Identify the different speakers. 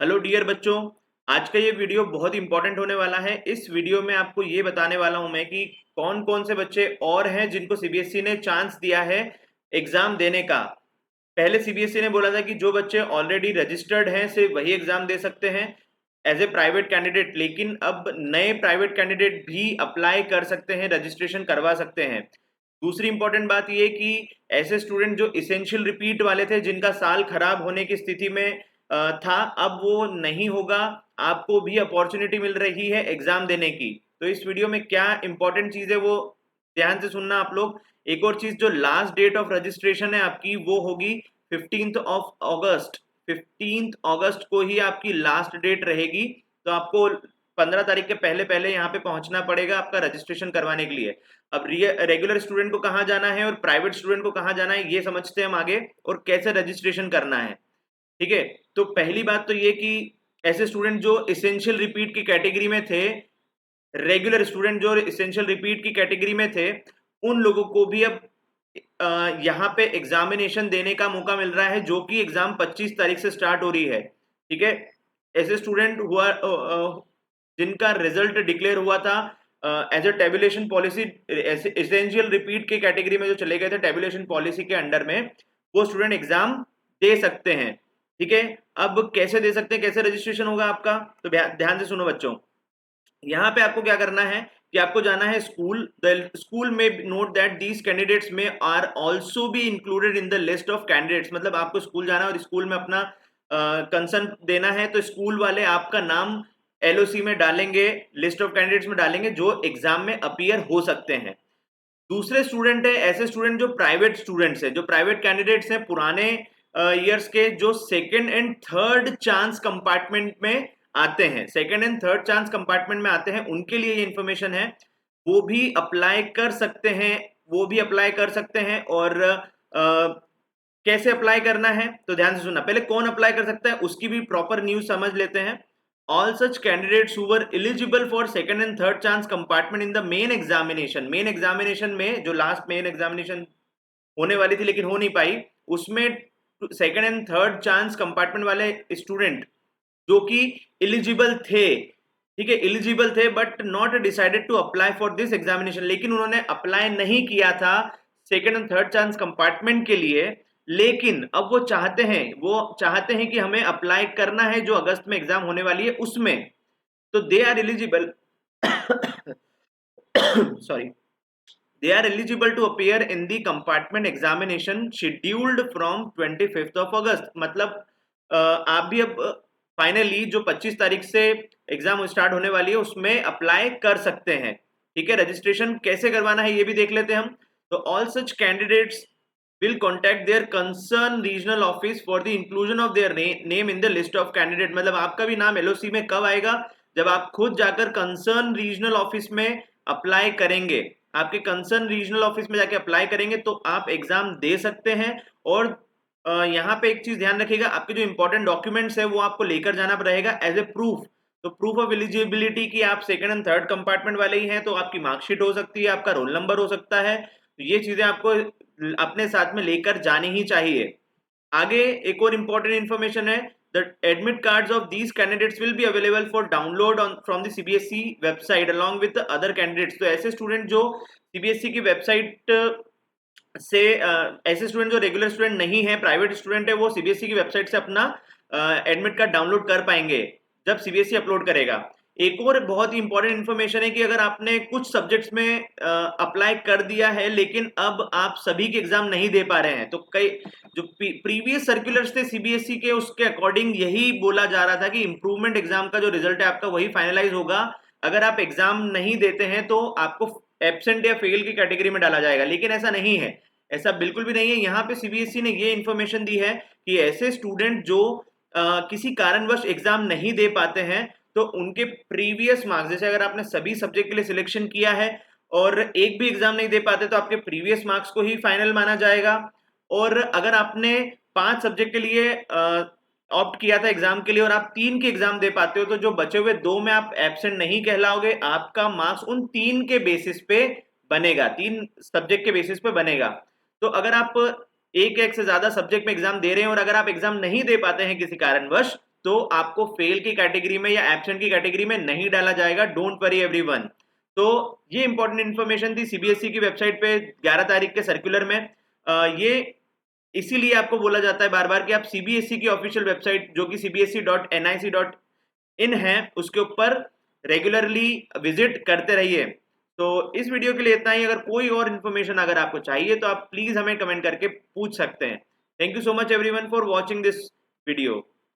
Speaker 1: Hello dear बच्चों। आज का ये वीडियो बहुत इंपॉर्टेंट होने वाला है। इस वीडियो में आपको ये बताने वाला हूं मैं कि कौन कौन से बच्चे और हैं जिनको सीबीएसई ने चांस दिया है एग्जाम देने का। पहले सीबीएसई ने बोला था कि जो बच्चे ऑलरेडी रजिस्टर्ड हैं सिर्फ वही एग्जाम दे सकते हैं एज ए प्राइवेट कैंडिडेट, लेकिन अब नए प्राइवेट कैंडिडेट भी अप्लाई कर सकते हैं, रजिस्ट्रेशन करवा सकते हैं। दूसरी इंपॉर्टेंट बात यह कि ऐसे स्टूडेंट जो इसेंशियल रिपीट वाले थे, जिनका साल खराब होने की स्थिति में था, अब वो नहीं होगा। आपको भी अपॉर्चुनिटी मिल रही है एग्जाम देने की। तो इस वीडियो में क्या इंपॉर्टेंट चीज है वो ध्यान से सुनना आप लोग। एक और चीज, जो लास्ट डेट ऑफ रजिस्ट्रेशन है आपकी वो होगी 15 अगस्त। 15 अगस्त को ही आपकी लास्ट डेट रहेगी। तो आपको 15 तारीख के पहले पहले यहाँ पे पहुंचना पड़ेगा आपका रजिस्ट्रेशन करवाने के लिए। अब रेगुलर स्टूडेंट को कहाँ जाना है और प्राइवेट स्टूडेंट को कहाँ जाना है ये समझते हैं हम आगे, और कैसे रजिस्ट्रेशन करना है। ठीक है। तो पहली बात तो ये कि ऐसे स्टूडेंट जो इसेंशियल रिपीट की कैटेगरी में थे, रेगुलर स्टूडेंट जो इसेंशियल रिपीट की कैटेगरी में थे, उन लोगों को भी अब यहाँ पे एग्जामिनेशन देने का मौका मिल रहा है, जो कि एग्जाम 25 तारीख से स्टार्ट हो रही है। ठीक है। ऐसे स्टूडेंट हुआ जिनका रिजल्ट डिक्लेयर हुआ था as a tabulation policy, essential repeat के कैटेगरी में जो चले गए थे टेबुलेशन पॉलिसी के अंडर में, वो स्टूडेंट एग्जाम दे सकते हैं। ठीक है। अब कैसे दे सकते हैं, कैसे रजिस्ट्रेशन होगा आपका, तो ध्यान से सुनो बच्चों। यहाँ पे आपको क्या करना है कि आपको जाना है school. The school may note that these candidates may are also be included in the list of candidates. मतलब आपको स्कूल जाना है और स्कूल में अपना कंसर्न देना है, तो स्कूल वाले आपका नाम एलओसी में डालेंगे, लिस्ट ऑफ कैंडिडेट्स में डालेंगे जो एग्जाम में अपीयर हो सकते हैं। दूसरे स्टूडेंट है ऐसे स्टूडेंट जो प्राइवेट स्टूडेंट्स हैं, जो प्राइवेट कैंडिडेट्स हैं पुराने ईयर्स के, जो second and third chance compartment में आते हैं, second and third chance compartment में आते हैं, उनके लिए ये इंफॉर्मेशन है। वो भी अप्लाई कर सकते हैं, वो भी अप्लाई कर सकते हैं। और कैसे अप्लाई करना है तो ध्यान से सुनना। पहले कौन अप्लाई कर सकता है उसकी भी प्रॉपर न्यूज समझ लेते हैं। All such candidates who were eligible for second and third chance compartment in the main examination, main examination में जो लास्ट मेन एग्जामिनेशन होने वाली थी लेकिन हो नहीं पाई, उसमें second and third chance compartment वाले स्टूडेंट जो कि एलिजिबल थे, ठीक है, एलिजिबल थे but not decided to apply for this examination, लेकिन उन्होंने अप्लाई नहीं किया था second and third chance compartment के लिए, लेकिन अब वो चाहते हैं कि हमें अप्लाई करना है जो अगस्त में एग्जाम होने वाली है उसमें। तो they are eligible sorry, they are eligible to appear in the compartment examination scheduled from 25th of August। मतलब आप भी अब फाइनली जो 25 तारीख से एग्जाम स्टार्ट होने वाली है उसमें अप्लाई कर सकते हैं। ठीक है। रजिस्ट्रेशन कैसे करवाना है ये भी देख लेते हैं हम। तो all such candidates will contact their concerned regional office for the inclusion of their name in the list of candidate। मतलब आपका भी नाम एलओसी में कब आएगा, जब आप खुद जाकर कंसर्न रीजनल ऑफिस में अप्लाई करेंगे। आपके कंसर्न रीजनल ऑफिस में जाके अप्लाई करेंगे तो आप एग्जाम दे सकते हैं। और यहाँ पे एक चीज ध्यान रखिएगा, आपके जो इंपॉर्टेंट डॉक्यूमेंट्स है वो आपको लेकर जाना रहेगा एज ए प्रूफ। तो प्रूफ ऑफ एलिजिबिलिटी की आप सेकंड एंड थर्ड कंपार्टमेंट वाले ही हैं, तो आपकी मार्कशीट हो सकती है, आपका रोल नंबर हो सकता है। तो ये चीजें आपको अपने साथ में लेकर जानी ही चाहिए। आगे एक और इंपॉर्टेंट इंफॉर्मेशन है, the admit cards of these candidates will be available for download on from the CBSE website along with other candidates. तो ऐसे स्टूडेंट जो सीबीएसई की वेबसाइट से ऐसे स्टूडेंट जो रेगुलर स्टूडेंट नहीं है, प्राइवेट स्टूडेंट है, वो सीबीएसई की वेबसाइट से अपना एडमिट कार्ड डाउनलोड कर पाएंगे जब सीबीएसई अपलोड करेगा। एक और बहुत ही इंपॉर्टेंट इन्फॉर्मेशन है कि अगर आपने कुछ सब्जेक्ट्स में अप्लाई कर दिया है लेकिन अब आप सभी के एग्जाम नहीं दे पा रहे हैं, तो कई जो प्रीवियस सर्कुलर्स थे सीबीएसई के उसके अकॉर्डिंग यही बोला जा रहा था कि इंप्रूवमेंट एग्जाम का जो रिजल्ट है आपका वही फाइनलाइज होगा। अगर आप एग्जाम नहीं देते हैं तो आपको एब्सेंट या फेल की कैटेगरी में डाला जाएगा, लेकिन ऐसा नहीं है, ऐसा बिल्कुल भी नहीं है। यहाँ पे सीबीएसई ने ये इन्फॉर्मेशन दी है कि ऐसे स्टूडेंट जो किसी कारणवश एग्जाम नहीं दे पाते हैं तो उनके प्रीवियस मार्क्स, जैसे अगर आपने सभी सब्जेक्ट के लिए सिलेक्शन किया है और एक भी एग्जाम नहीं दे पाते तो आपके प्रीवियस मार्क्स को ही फाइनल माना जाएगा। और अगर आपने 5 सब्जेक्ट के लिए ऑप्ट किया था एग्जाम के लिए और आप 3 के एग्जाम दे पाते हो, तो जो बचे हुए 2 में आप एब्सेंट नहीं कहलाओगे, आपका मार्क्स उन 3 के बेसिस पे बनेगा, 3 सब्जेक्ट के बेसिस पे बनेगा। तो अगर आप एक से ज्यादा सब्जेक्ट में एग्जाम दे रहे हैं और अगर आप एग्जाम नहीं दे पाते हैं किसी कारणवश, तो आपको फेल की कैटेगरी में या एब्सेंट की कैटेगरी में नहीं डाला जाएगा। Don't worry everyone. तो ये इंपॉर्टेंट इन्फॉर्मेशन थी सीबीएसई की वेबसाइट पे 11 तारीख के सर्कुलर में। ये इसीलिए आपको बोला जाता है बार बार कि आप सीबीएसई की ऑफिशियल वेबसाइट जो कि cbse.nic.in है उसके ऊपर रेगुलरली विजिट करते रहिए। तो इस वीडियो के लिए इतना ही। अगर कोई और इन्फॉर्मेशन अगर आपको चाहिए तो आप प्लीज हमें कमेंट करके पूछ सकते हैं। Thank you so much everyone for watching this video.